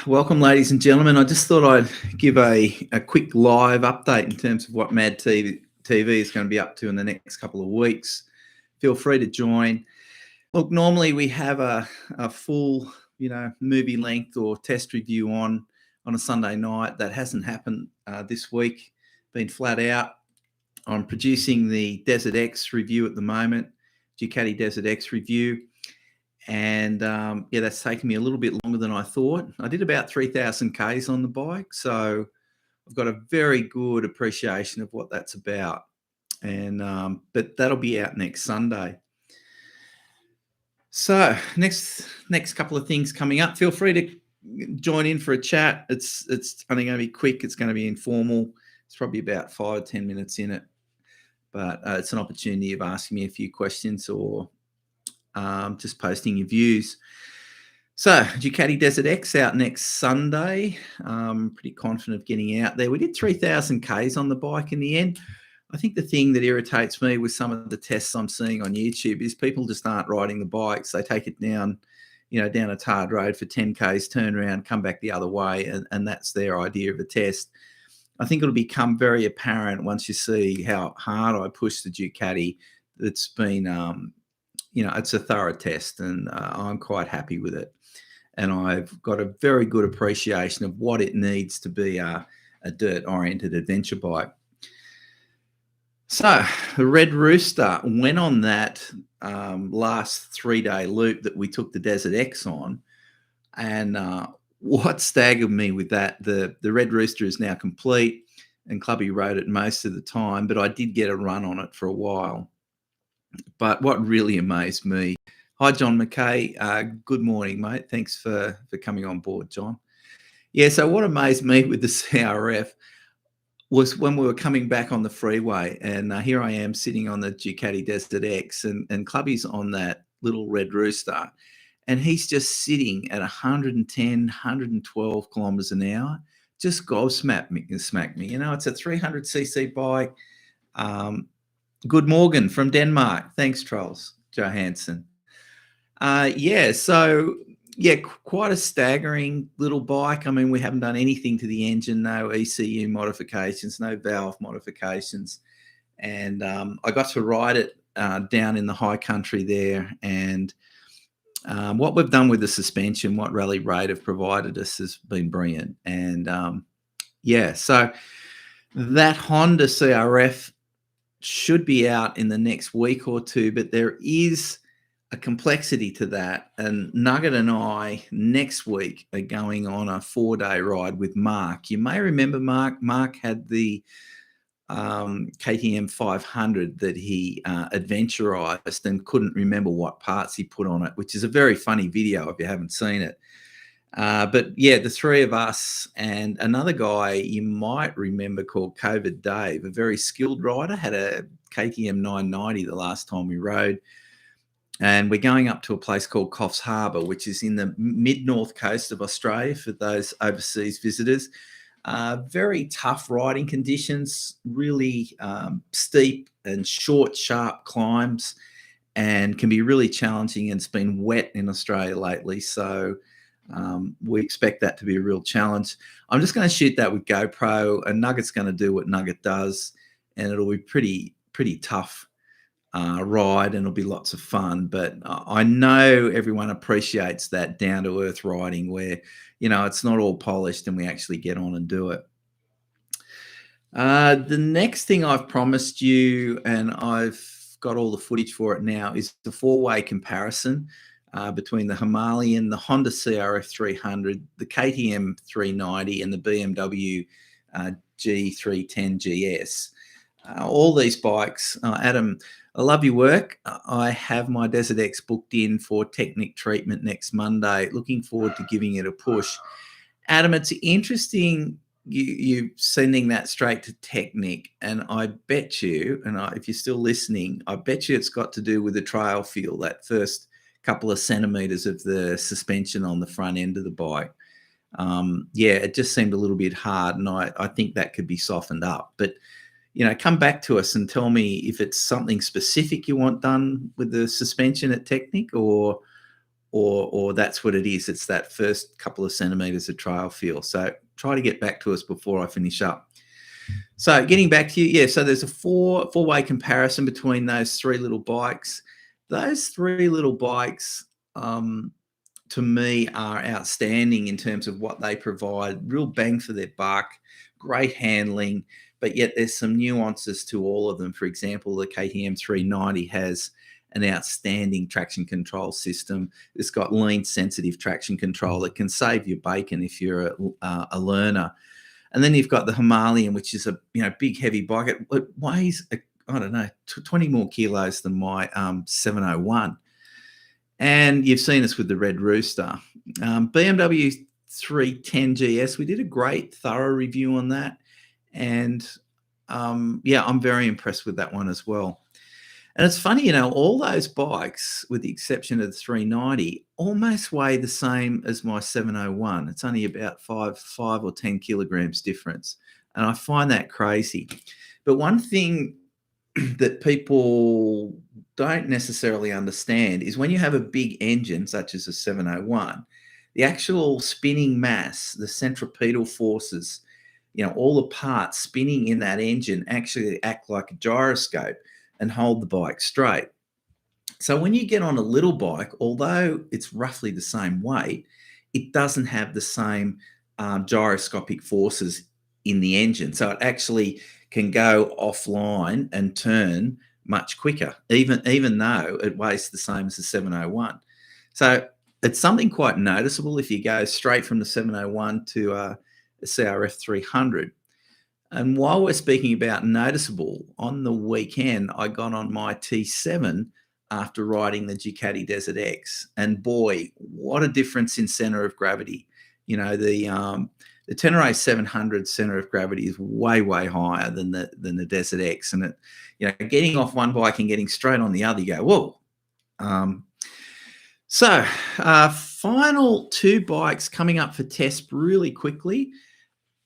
Welcome, ladies and gentlemen. I just thought I'd give a quick live update in terms of what Mad TV is going to be up to in the next couple of weeks. Feel free to join. Look, normally we have a full, movie length or test review on a Sunday night. That hasn't happened this week. Been flat out. I'm producing the Desert X review at the moment, Ducati Desert X review. And that's taken me a little bit longer than I thought. I did about 3,000 Ks on the bike, so I've got a very good appreciation of what that's about. And but that'll be out next Sunday. So next couple of things coming up. Feel free to join in for a chat. It's only going to be quick. It's going to be informal. It's probably about 5 or 10 minutes in it, but it's an opportunity of asking me a few questions or just posting your views. So Ducati Desert X out next Sunday. Pretty confident of getting out there. We did 3,000 Ks on the bike in the end. I think the thing that irritates me with some of the tests I'm seeing on YouTube is people just aren't riding the bikes. They take it down, down a tarred road for 10 Ks, turn around, come back the other way, and that's their idea of a test. I think it'll become very apparent once you see how hard I push the Ducati. It's been it's a thorough test, and I'm quite happy with it. And I've got a very good appreciation of what it needs to be a dirt-oriented adventure bike. So the Red Rooster went on that last 3-day loop that we took the Desert X on. And what staggered me with that, the Red Rooster is now complete, and Clubby rode it most of the time, but I did get a run on it for a while. But what really amazed me, hi, John McKay. Good morning, mate. Thanks for coming on board, John. Yeah, so what amazed me with the CRF was when we were coming back on the freeway, and here I am sitting on the Ducati Desert X, and Clubby's on that little Red Rooster, and he's just sitting at 110, 112 kilometers an hour, just gobsmacked me. It's a 300cc bike. Good morning from Denmark. Thanks, Trolls. Johansson. Quite a staggering little bike. I mean, we haven't done anything to the engine, no ECU modifications, no valve modifications. And I got to ride it down in the high country there. And what we've done with the suspension, what Rally Raid have provided us has been brilliant. And so that Honda CRF should be out in the next week or two, but there is a complexity to that. And Nugget and I next week are going on a 4-day ride with Mark. You may remember Mark. Mark had the KTM 500 that he adventurized and couldn't remember what parts he put on it, which is a very funny video if you haven't seen it. But yeah, the three of us and another guy you might remember called COVID Dave, a very skilled rider, had a KTM 990 the last time we rode. And we're going up to a place called Coffs Harbour, which is in the mid-north coast of Australia for those overseas visitors. Very tough riding conditions, really steep and short, sharp climbs, and can be really challenging. And it's been wet in Australia lately, so we expect that to be a real challenge. I'm just going to shoot that with GoPro, and Nugget's going to do what Nugget does, and it'll be pretty tough ride, and it'll be lots of fun. But I know everyone appreciates that down-to-earth riding where, it's not all polished and we actually get on and do it. The next thing I've promised you, and I've got all the footage for it now, is the Fourway comparison between the Himalayan, the Honda CRF 300, the KTM 390, and the BMW G310 GS. All these bikes. Adam, I love your work. I have my Desert X booked in for Technic treatment next Monday. Looking forward to giving it a push. Adam, it's interesting you sending that straight to Technic, and I bet you, if you're still listening, I bet you it's got to do with the trail feel, that first couple of centimeters of the suspension on the front end of the bike. It just seemed a little bit hard, and I think that could be softened up. But come back to us and tell me if it's something specific you want done with the suspension at Technic, or or that's what it is. It's that first couple of centimeters of trail feel. So try to get back to us before I finish up. So getting back to you, yeah, so there's a four-way comparison between those three little bikes. Those three little bikes, to me, are outstanding in terms of what they provide. Real bang for their buck, great handling, but yet there's some nuances to all of them. For example, the KTM 390 has an outstanding traction control system. It's got lean sensitive traction control. It can save your bacon if you're a learner. And then you've got the Himalayan, which is a big heavy bike. It weighs, I don't know, 20 more kilos than my 701. And you've seen us with the Red Rooster. BMW 310 GS, we did a great thorough review on that. And yeah, I'm very impressed with that one as well. And it's funny, all those bikes, with the exception of the 390, almost weigh the same as my 701. It's only about 5 or 10 kilograms difference. And I find that crazy. But one thing that people don't necessarily understand is when you have a big engine, such as a 701, the actual spinning mass, the centripetal forces, all the parts spinning in that engine actually act like a gyroscope and hold the bike straight. So when you get on a little bike, although it's roughly the same weight, it doesn't have the same gyroscopic forces in the engine. So it actually can go offline and turn much quicker, even though it weighs the same as the 701. So it's something quite noticeable if you go straight from the 701 to a CRF 300. And while we're speaking about noticeable, on the weekend, I got on my T7 after riding the Ducati Desert X. And boy, what a difference in center of gravity. The Tenere 700 center of gravity is way, way higher than the Desert X. And getting off one bike and getting straight on the other, you go, whoa. Final two bikes coming up for test really quickly.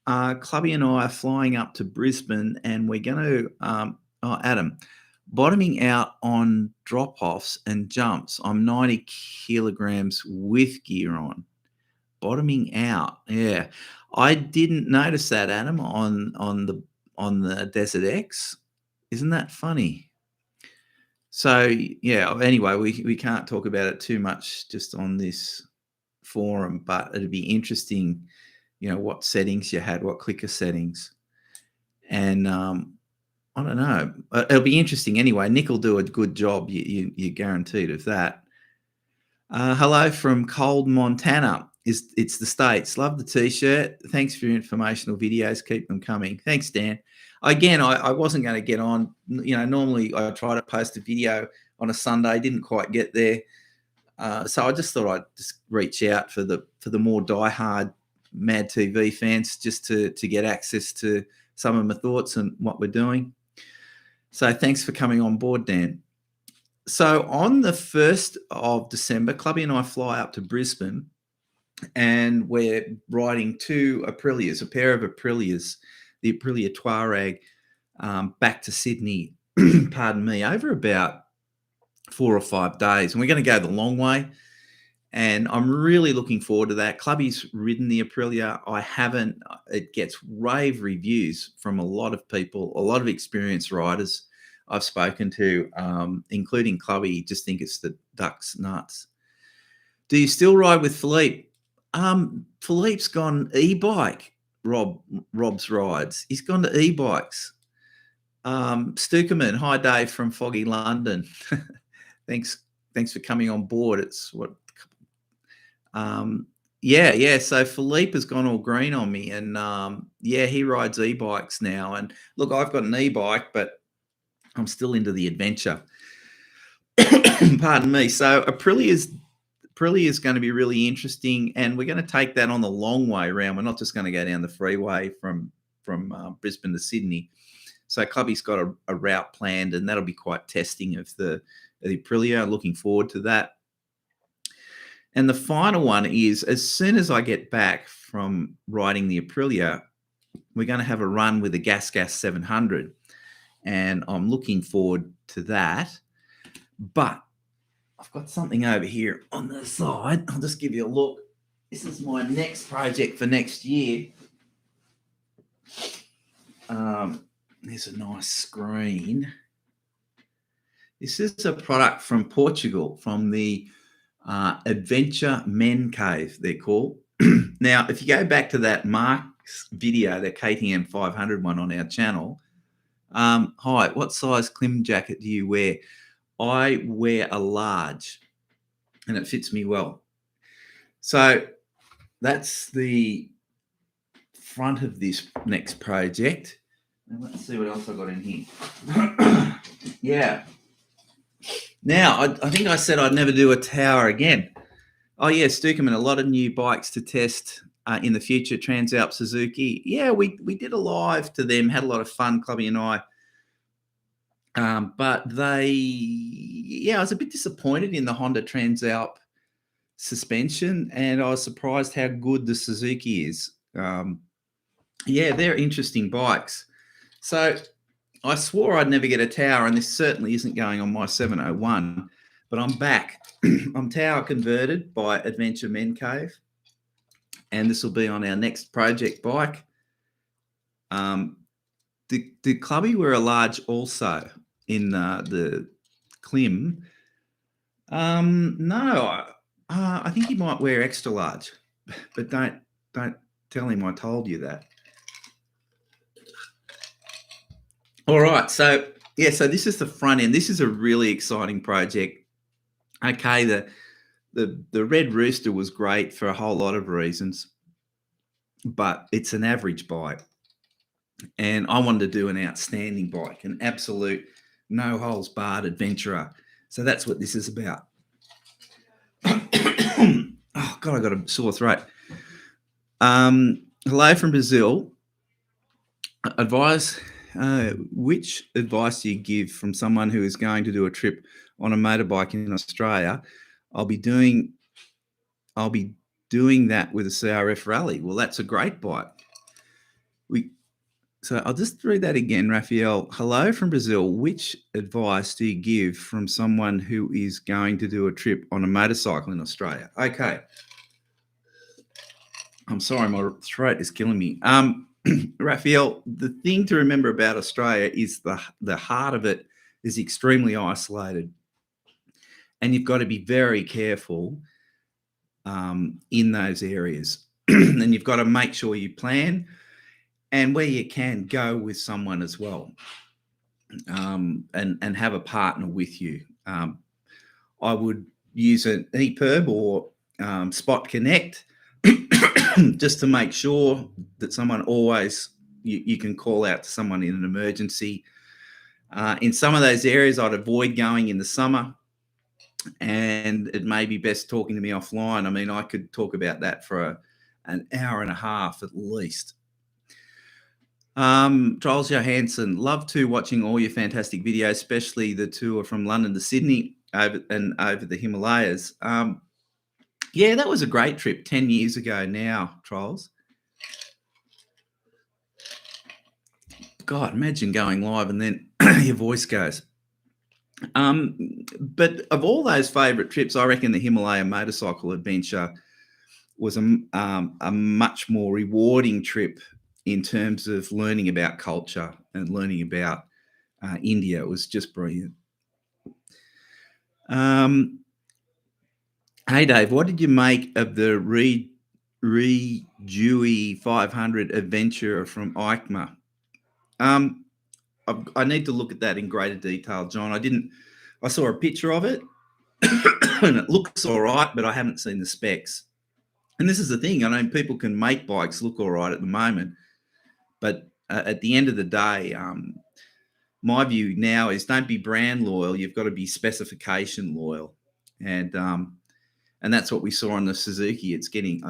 Clubby and I are flying up to Brisbane, and we're going to, Adam, bottoming out on drop-offs and jumps. I'm 90 kilograms with gear on. Bottoming out, yeah. I didn't notice that, Adam, on the Desert X. Isn't that funny? So yeah. Anyway, we can't talk about it too much just on this forum, but it'd be interesting. What settings you had, what clicker settings. And I don't know. It'll be interesting anyway. Nick will do a good job. You're guaranteed of that. Hello from cold Montana. It's the States. Love the T-shirt. Thanks for your informational videos. Keep them coming. Thanks, Dan. Again, I wasn't going to get on. Normally I try to post a video on a Sunday. Didn't quite get there. So I just thought I'd just reach out for the more diehard Mad TV fans, just to get access to some of my thoughts and what we're doing. So thanks for coming on board, Dan. So on the 1st of December, Clubby and I fly up to Brisbane, and we're riding two Aprilias, a pair of Aprilias, the Aprilia Touareg, back to Sydney, pardon me, over about 4 or 5 days. And we're going to go the long way. And I'm really looking forward to that. Clubby's ridden the Aprilia. I haven't. It gets rave reviews from a lot of people, a lot of experienced riders I've spoken to, including Clubby. Just think it's the duck's nuts. Do you still ride with Philippe? Philippe's gone e-bike. Rob's rides. He's gone to e-bikes. Stukerman, hi Dave from foggy London. Thanks for coming on board. It's what. Yeah. So Philippe has gone all green on me, and he rides e-bikes now. And look, I've got an e-bike, but I'm still into the adventure. Pardon me. So Aprilia is going to be really interesting, and we're going to take that on the long way around. We're not just going to go down the freeway from Brisbane to Sydney. So Clubby's got a route planned, and that'll be quite testing of the Aprilia. Looking forward to that. And the final one is, as soon as I get back from riding the Aprilia, we're going to have a run with the Gas 700. And I'm looking forward to that. But I've got something over here on the side. I'll just give you a look. This is my next project for next year. There's a nice screen. This is a product from Portugal, from the Adventure Men Cave, they're called. Now, if you go back to that Mark's video, the KTM 500 one on our channel, hi, what size Klim jacket do you wear? I wear a large, and it fits me well. So that's the front of this next project. And let's see what else I got in here. Yeah. Now, I think I said I'd never do a tower again. Oh, yeah, Stukerman, a lot of new bikes to test in the future, Transalp Suzuki. Yeah, we did a live to them, had a lot of fun, Clubby and I. But I was a bit disappointed in the Honda Transalp suspension, and I was surprised how good the Suzuki is. Yeah, they're interesting bikes. So I swore I'd never get a tower, and this certainly isn't going on my 701, but I'm back. I'm tower converted by Adventure Men Cave, and this will be on our next project bike. Did Clubby wear a large also in the Klim? No, I think he might wear extra large, but don't tell him I told you that. All right, so this is the front end. This is a really exciting project. Okay, the Red Rooster was great for a whole lot of reasons, but it's an average bike, and I wanted to do an outstanding bike, an absolute no holes barred adventurer. So that's what this is about. Oh God, I got a sore throat. Hello from Brazil. Which advice do you give from someone who is going to do a trip on a motorbike in Australia? I'll be doing that with a CRF Rally. Well, that's a great bike. So I'll just read that again, Raphael. Hello from Brazil. Which advice do you give from someone who is going to do a trip on a motorcycle in Australia? Okay. I'm sorry, my throat is killing me. Raphael, the thing to remember about Australia is the heart of it is extremely isolated, and you've got to be very careful in those areas. And you've got to make sure you plan, and where you can, go with someone as well, and have a partner with you. I would use an EPIRB or Spot Connect just to make sure that someone always, you can call out to someone in an emergency. In some of those areas, I'd avoid going in the summer, and it may be best talking to me offline. I mean, I could talk about that for an hour and a half at least. Charles Johansson, love to watching all your fantastic videos, especially the tour from London to Sydney over the Himalayas. Yeah, that was a great trip 10 years ago now, Charles. God, imagine going live and then your voice goes. But of all those favourite trips, I reckon the Himalaya motorcycle adventure was a much more rewarding trip in terms of learning about culture and learning about India. It was just brilliant. Hey, Dave, what did you make of the Dewey 500 adventure from EICMA? I need to look at that in greater detail, John. I saw a picture of it and it looks all right, but I haven't seen the specs. And this is the thing. I know people can make bikes look all right at the moment, but at the end of the day, my view now is don't be brand loyal. You've got to be specification loyal. And that's what we saw on the Suzuki. I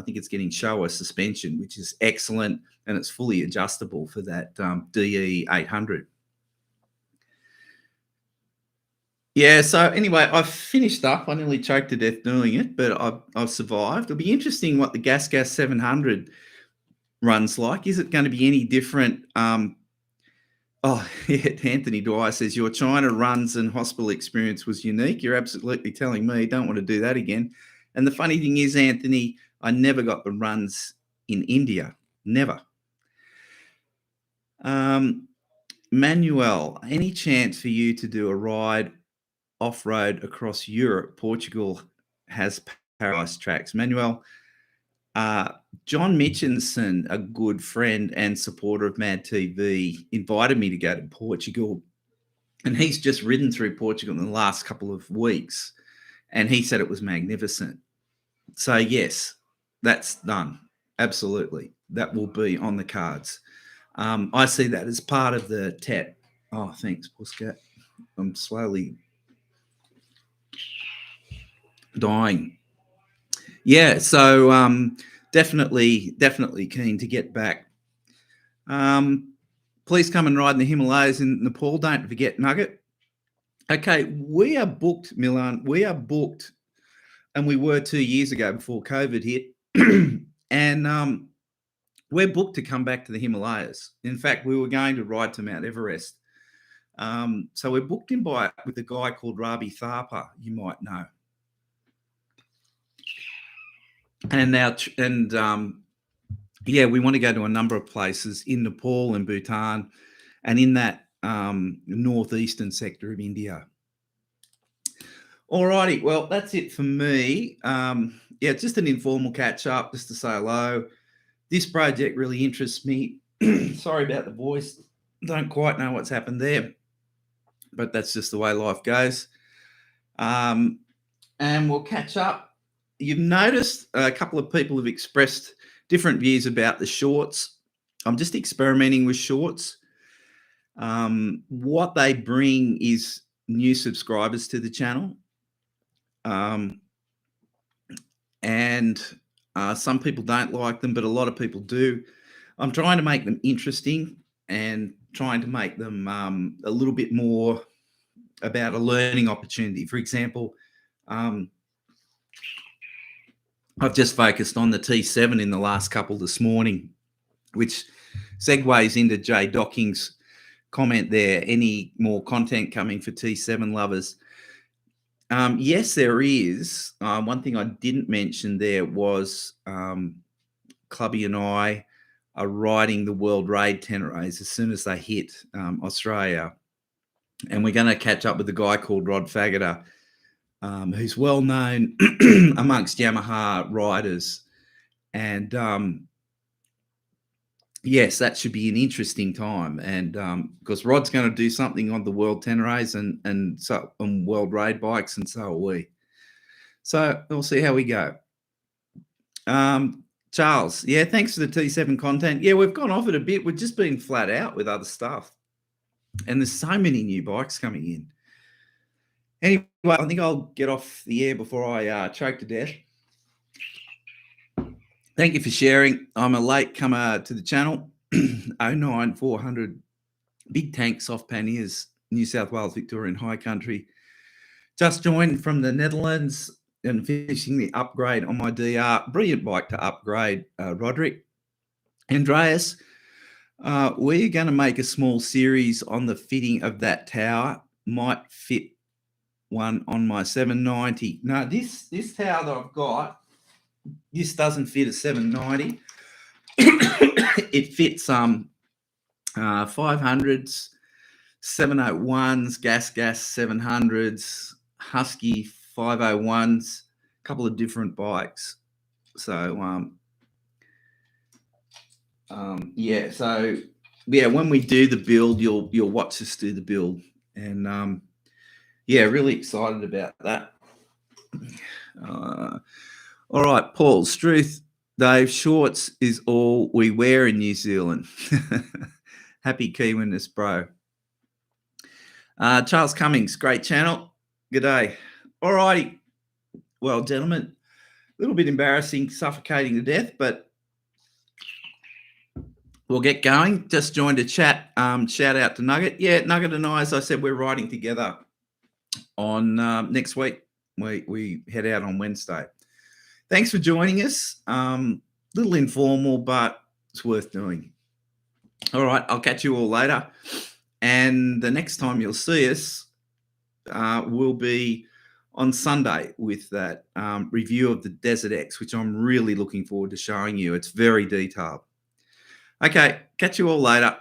think it's getting Showa suspension, which is excellent, and it's fully adjustable for that DE 800. Yeah, so anyway, I've finished up. I nearly choked to death doing it, but I've survived. It'll be interesting what the Gas 700 runs like. Is it going to be any different Oh, yeah, Anthony Dwyer says, your China runs and hospital experience was unique. You're absolutely telling me. Don't want to do that again. And the funny thing is, Anthony, I never got the runs in India. Never. Manuel, any chance for you to do a ride off-road across Europe? Portugal has paradise tracks. Manuel, John Mitchinson, a good friend and supporter of Mad TV, invited me to go to Portugal, and he's just ridden through Portugal in the last couple of weeks, and he said it was magnificent. So yes, that's done. Absolutely, that will be on the cards. I see that as part of the TET. Oh, thanks, Puscat. I'm slowly dying. Yeah, so definitely keen to get back. Please come and ride in the Himalayas in Nepal. Don't forget Nugget. Okay, we are booked, Milan. We are booked, and we were 2 years ago before COVID hit. And we're booked to come back to the Himalayas. In fact, we were going to ride to Mount Everest. So we're booked in with a guy called Ravi Thapa, you might know. And now, yeah, we want to go to a number of places in Nepal and Bhutan and in that northeastern sector of India. All righty. Well, that's it for me. Yeah, just an informal catch up, just to say hello. This project really interests me. Sorry about the voice. Don't quite know what's happened there, but that's just the way life goes. And we'll catch up. You've noticed a couple of people have expressed different views about the shorts. I'm just experimenting with shorts. What they bring is new subscribers to the channel. And some people don't like them, but a lot of people do. I'm trying to make them interesting and trying to make them a little bit more about a learning opportunity. For example, I've just focused on the T7 in the last couple this morning, which segues into Jay Docking's comment there. Any more content coming for T7 lovers? Yes, there is. One thing I didn't mention there was Clubby and I are riding the World Raid Tenerays as soon as they hit Australia. And we're going to catch up with a guy called Rod Faggoter, who's well known amongst Yamaha riders. And yes, that should be an interesting time. And because Rod's going to do something on the World Tenerays and so on World Raid bikes, and so are we. So we'll see how we go. Charles, yeah, thanks for the T7 content. Yeah, we've gone off it a bit. We've just been flat out with other stuff. And there's so many new bikes coming in. Anyway, I think I'll get off the air before I choke to death. Thank you for sharing. I'm a late comer to the channel. 09400 big tank soft panniers, New South Wales, Victorian High Country. Just joined from the Netherlands and finishing the upgrade on my DR. Brilliant bike to upgrade, Roderick. Andreas, we're going to make a small series on the fitting of that tower. Might fit one on my 790. Now, this tower that I've got, this doesn't fit a 790. It fits 500s, 701s, gas 700s, Husky 501s, a couple of different bikes. So yeah, so yeah, when we do the build, you'll watch us do the build, and yeah, really excited about that. All right, Paul Struth, Dave, shorts is all we wear in New Zealand. Happy Kiwiness, bro. Charles Cummings, great channel. Good day. All righty. Well, gentlemen, a little bit embarrassing, suffocating to death, but we'll get going. Just joined a chat. Shout out to Nugget. Yeah, Nugget and I, as I said, we're riding together on next week. We head out on Wednesday. Thanks for joining us. Little informal, but it's worth doing. All right, I'll catch you all later. And the next time you'll see us will be on Sunday with that review of the Desert X, which I'm really looking forward to showing you. It's very detailed. Okay, catch you all later.